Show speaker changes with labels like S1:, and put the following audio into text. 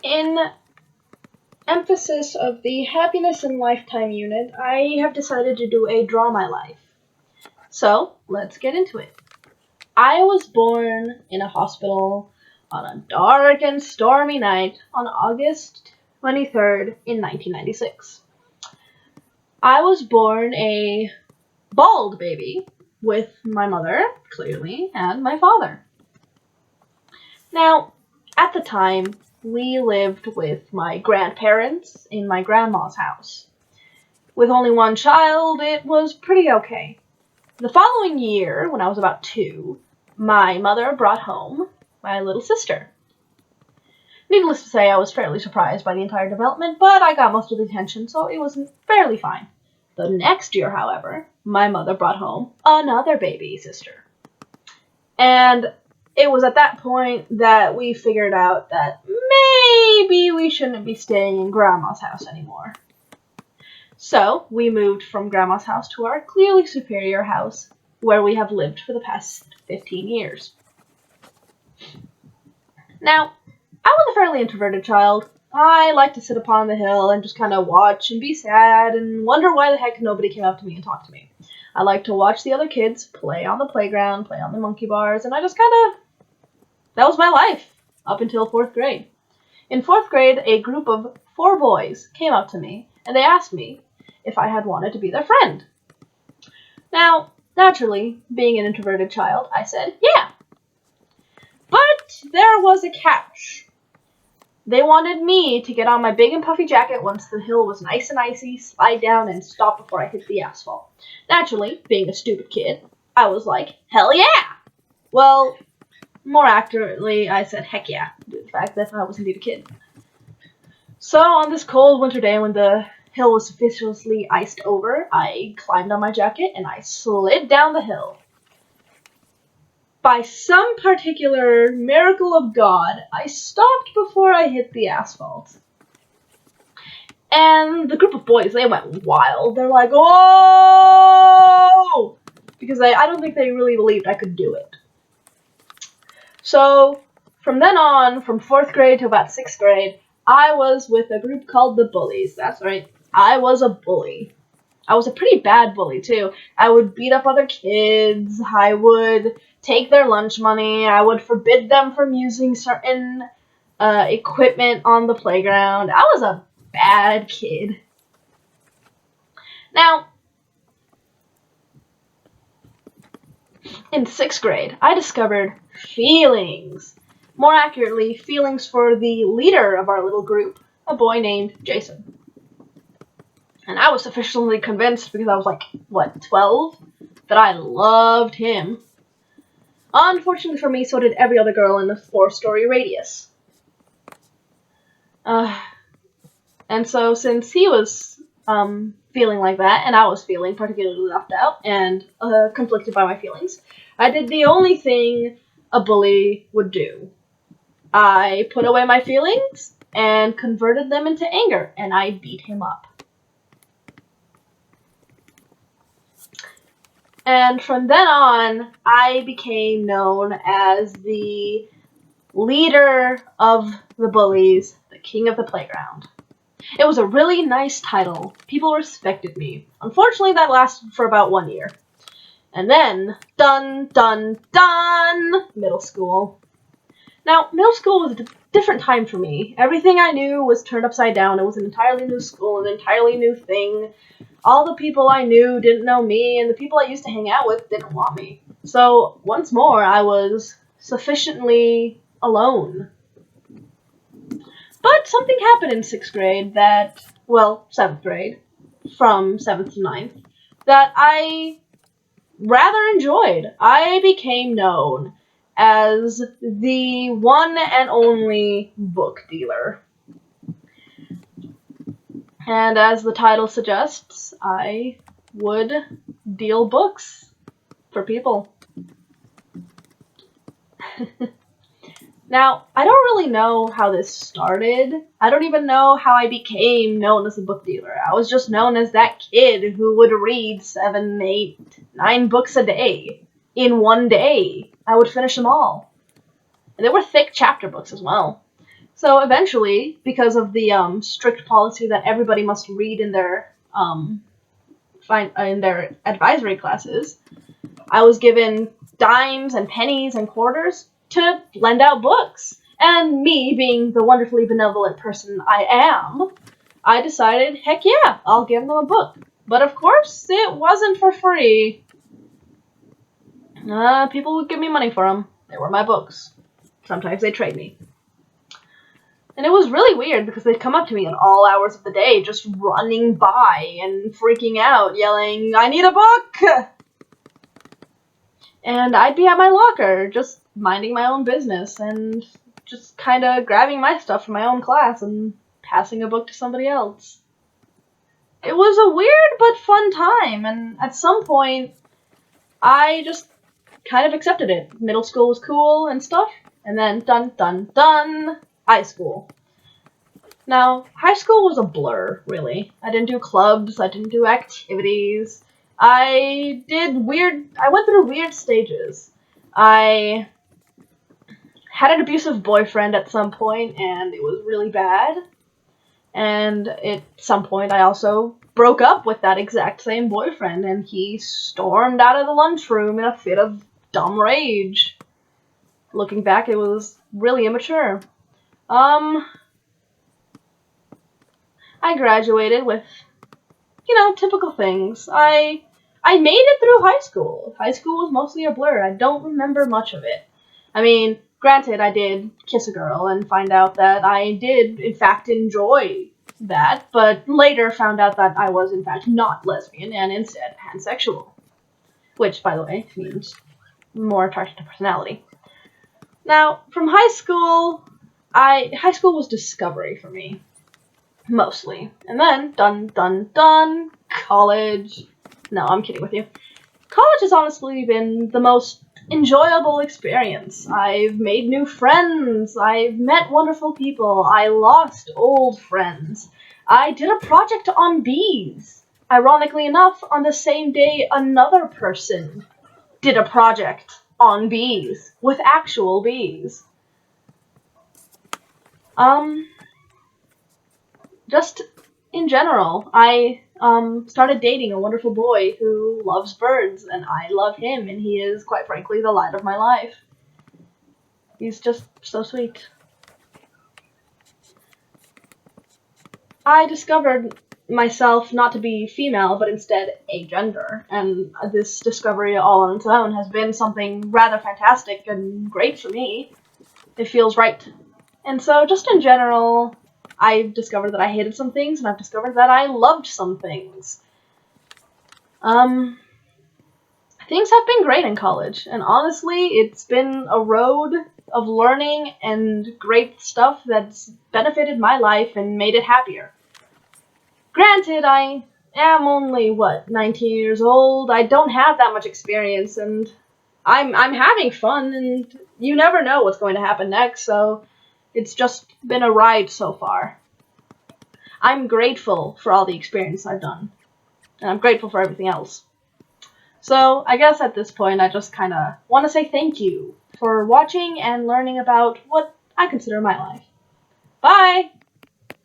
S1: In emphasis of the Happiness in Lifetime unit, I have decided to do a Draw My Life. So, let's get into it. I was born in a hospital on a dark and stormy night on August 23rd in 1996. I was born a bald baby with my mother, clearly, and my father. Now, at the time, we lived with my grandparents in my grandma's house. With only one child, it was pretty okay. The following year, when I was about 2, my mother brought home my little sister. Needless to say, I was fairly surprised by the entire development, but I got most of the attention, so it was fairly fine. The next year, however, my mother brought home another baby sister. And it was at that point that we figured out that maybe we shouldn't be staying in Grandma's house anymore. So, we moved from Grandma's house to our clearly superior house, where we have lived for the past 15 years. Now, I was a fairly introverted child. I liked to sit upon the hill and just kind of watch and be sad and wonder why the heck nobody came up to me and talked to me. I liked to watch the other kids play on the playground, play on the monkey bars, and I just that was my life up until 4th grade. In 4th grade, a group of 4 boys came up to me and they asked me if I had wanted to be their friend. Now, naturally, being an introverted child, I said, yeah. But there was a catch. They wanted me to get on my big and puffy jacket once the hill was nice and icy, slide down, and stop before I hit the asphalt. Naturally, being a stupid kid, I was like, hell yeah! Well, more accurately, I said heck yeah, due to the fact that I was indeed a kid. So, on this cold winter day when the hill was sufficiently iced over, I climbed on my jacket and I slid down the hill. By some particular miracle of God, I stopped before I hit the asphalt. And the group of boys, they went wild. They're like, oh! Because I don't think they really believed I could do it. So, from then on, from 4th grade to about 6th grade, I was with a group called the Bullies. That's right, I was a bully. I was a pretty bad bully, too. I would beat up other kids. I would take their lunch money. I would forbid them from using certain equipment on the playground. I was a bad kid. Now, in 6th grade, I discovered feelings. More accurately, feelings for the leader of our little group, a boy named Jason. And I was sufficiently convinced, because I was 12, that I loved him. Unfortunately for me, so did every other girl in the 4-story radius. And so, since he was feeling like that, and I was feeling particularly left out and conflicted by my feelings, I did the only thing a bully would do. I put away my feelings and converted them into anger, and I beat him up. And from then on, I became known as the leader of the bullies, the king of the playground. It was a really nice title. People respected me. Unfortunately, that lasted for about 1 year. And then, dun, dun, dun, middle school. Now, middle school was a different time for me. Everything I knew was turned upside down. It was an entirely new school, an entirely new thing. All the people I knew didn't know me, and the people I used to hang out with didn't want me. So, once more, I was sufficiently alone. But something happened in 6th grade 7th grade, from 7th to 9th, that I rather enjoyed. I became known as the one and only book dealer. And as the title suggests, I would deal books for people. Now, I don't really know how this started. I don't even know how I became known as a book dealer. I was just known as that kid who would read 7, 8, 9 books a day. In 1 day, I would finish them all. And they were thick chapter books as well. So eventually, because of the strict policy that everybody must read in their advisory classes, I was given dimes and pennies and quarters to lend out books. And me, being the wonderfully benevolent person I am, I decided, heck yeah, I'll give them a book. But of course, it wasn't for free. People would give me money for them. They were my books. Sometimes they'd trade me. And it was really weird because they'd come up to me at all hours of the day, just running by and freaking out, yelling, "I need a book!" And I'd be at my locker, just minding my own business and just kind of grabbing my stuff from my own class and passing a book to somebody else. It was a weird but fun time, and at some point, I just kind of accepted it. Middle school was cool and stuff, and then dun, high school. Now, high school was a blur, really. I didn't do clubs, I didn't do activities. I went through weird stages. I had an abusive boyfriend at some point, and it was really bad. And at some point, I also broke up with that exact same boyfriend, and he stormed out of the lunchroom in a fit of dumb rage. Looking back, it was really immature. I graduated with, typical things. I made it through high school. High school was mostly a blur. I don't remember much of it. I mean, granted, I did kiss a girl and find out that I did, in fact, enjoy that, but later found out that I was, in fact, not lesbian and instead pansexual. Which, by the way, means more attracted to personality. Now, from high school was discovery for me. Mostly. And then, dun, college. No, I'm kidding with you. College has honestly been the most enjoyable experience. I've made new friends. I've met wonderful people. I lost old friends. I did a project on bees. Ironically enough, on the same day another person did a project on bees, with actual bees. Just in general, I started dating a wonderful boy who loves birds, and I love him, and he is, quite frankly, the light of my life. He's just so sweet. I discovered myself not to be female, but instead agender, and this discovery all on its own has been something rather fantastic and great for me. It feels right. And so, just in general, I've discovered that I hated some things, and I've discovered that I loved some things. Things have been great in college, and honestly, it's been a road of learning and great stuff that's benefited my life and made it happier. Granted, I am only, 19 years old, I don't have that much experience, and I'm having fun, and you never know what's going to happen next, so it's just been a ride so far. I'm grateful for all the experience I've done, and I'm grateful for everything else. So I guess at this point I just kind of want to say thank you for watching and learning about what I consider my life. Bye!